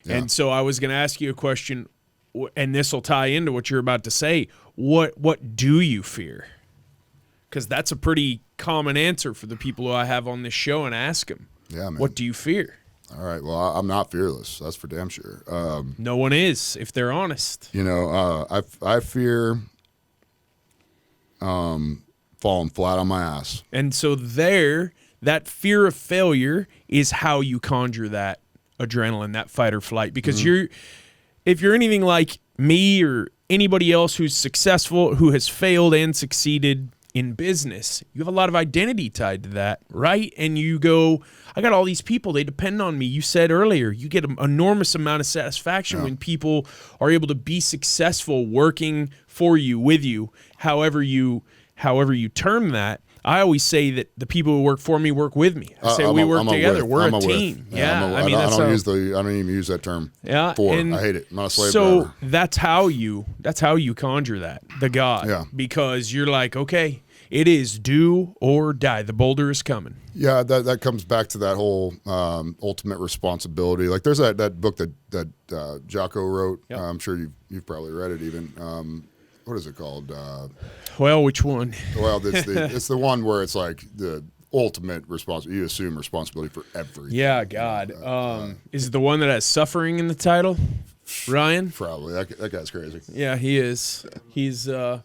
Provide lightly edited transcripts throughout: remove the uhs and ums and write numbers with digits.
And so I was going to ask you a question, and this will tie into what you're about to say. What do you fear? Because that's a pretty common answer for the people who I have on this show and ask them. Yeah, man. What do you fear? All right. Well, I'm not fearless. That's for damn sure. No one is, if they're honest. I fear falling flat on my ass. And so that fear of failure is how you conjure that adrenaline, that fight or flight. Because if you're anything like me or anybody else who's successful, who has failed and succeeded in business, you have a lot of identity tied to that, right? And you go, I got all these people, they depend on me. You said earlier, you get an enormous amount of satisfaction when people are able to be successful working for you, with you, however you term that. I always say that the people who work for me work with me. I say we work together. We're a team. I don't even use that term. Yeah, I hate it. I'm not a slave so driver. that's how you conjure that, the God. Yeah. Because you're like, okay, it is do or die. The boulder is coming. Yeah, that comes back to that whole ultimate responsibility. Like there's that book that Jocko wrote. Yep. I'm sure you've probably read it even. What is it called? Well, which one? Well, it's the one where it's like the ultimate responsibility. You assume responsibility for everything. Yeah, God. Is it the one that has suffering in the title? Ryan? Probably. That guy's crazy. Yeah, he is. He's a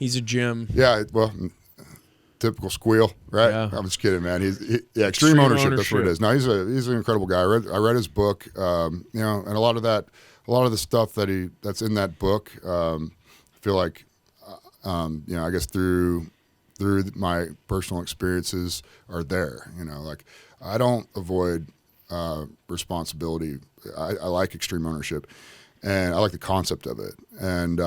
gem. Yeah, well, typical squeal, right? Yeah. I'm just kidding, man. Extreme ownership. That's what it is. No, he's an incredible guy. I read his book, and a lot of the stuff that's in that book. I feel like, I guess through my personal experiences are there. Like I don't avoid responsibility. I like extreme ownership, and I like the concept of it. And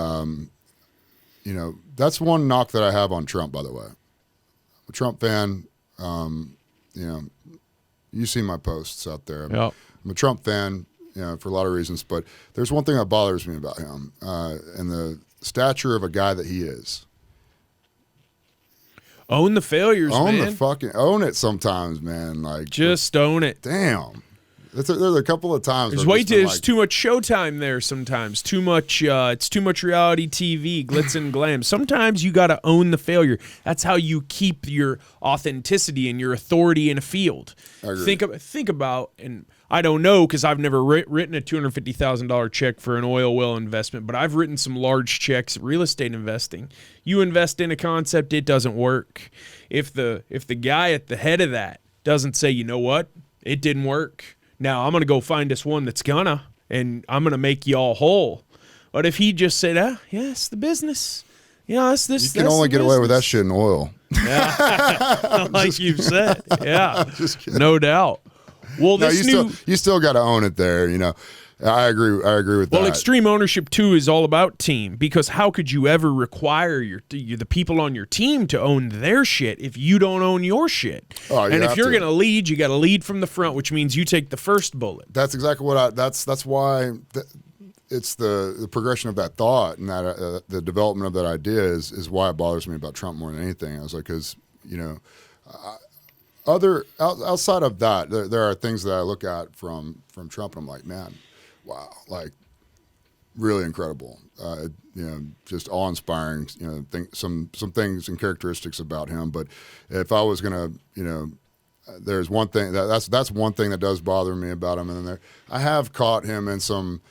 that's one knock that I have on Trump, by the way. I'm a Trump fan. You see my posts out there. I'm a Trump fan, for a lot of reasons. But there's one thing that bothers me about him, and the stature of a guy that he is. Own the failures, man. Own it sometimes, man. Like just own it. Damn. There's a couple of times. There's too much showtime there sometimes. Too much. It's too much reality TV, glitz and glam. Sometimes you got to own the failure. That's how you keep your authenticity and your authority in a field. I agree. Think about, and I don't know because I've never written a $250,000 check for an oil well investment, but I've written some large checks real estate investing. You invest in a concept, it doesn't work. If the guy at the head of that doesn't say, you know what, it didn't work. Now I'm going to go find us one that's gonna, and I'm going to make you all whole. But if he just said, it's the business. It's this. You can only get away with that shit in oil. Yeah. Like you've said. Yeah. No doubt. Well, you still got to own it there, I agree with that. Well, extreme ownership too is all about team, because how could you ever require the people on your team to own their shit if you don't own your shit? Oh, and if you're going to lead, you got to lead from the front, which means you take the first bullet. That's exactly what that's why it's the progression of that thought and that the development of that idea is why it bothers me about Trump more than anything. I was like, because outside of that, there are things that I look at from Trump, and I'm like, man, wow, like really incredible. Just awe-inspiring. Some things and characteristics about him. But if I was gonna, there's one thing that's one thing that does bother me about him. And then I have caught him in some.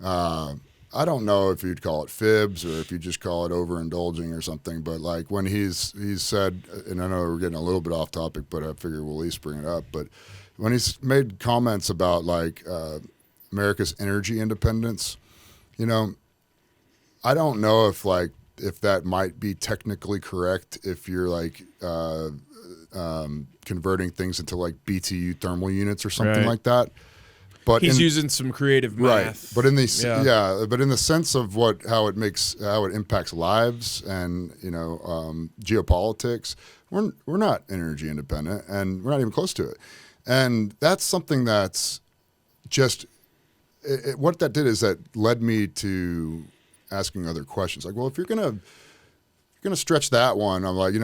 I don't know if you'd call it fibs or if you just call it overindulging or something, but like when he's said, and I know we're getting a little bit off topic, but I figure we'll at least bring it up. But when he's made comments about like America's energy independence, I don't know if that might be technically correct if you're like converting things into like BTU thermal units or something like that. But he's using some creative math, right? But but in the sense of how it impacts lives and geopolitics, we're not energy independent, and we're not even close to it. And that's something that's just what that did is that led me to asking other questions. Like, well, if you're gonna stretch that one, I'm like,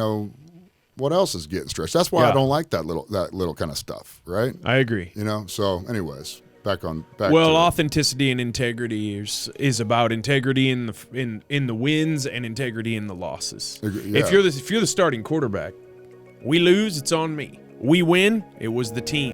what else is getting stretched? That's why I don't like that little kind of stuff, right? I agree. So anyways. back well, to authenticity and integrity is about integrity in the wins and integrity in the losses. Yeah. If you're the starting quarterback, we lose, it's on me. We win, it was the team.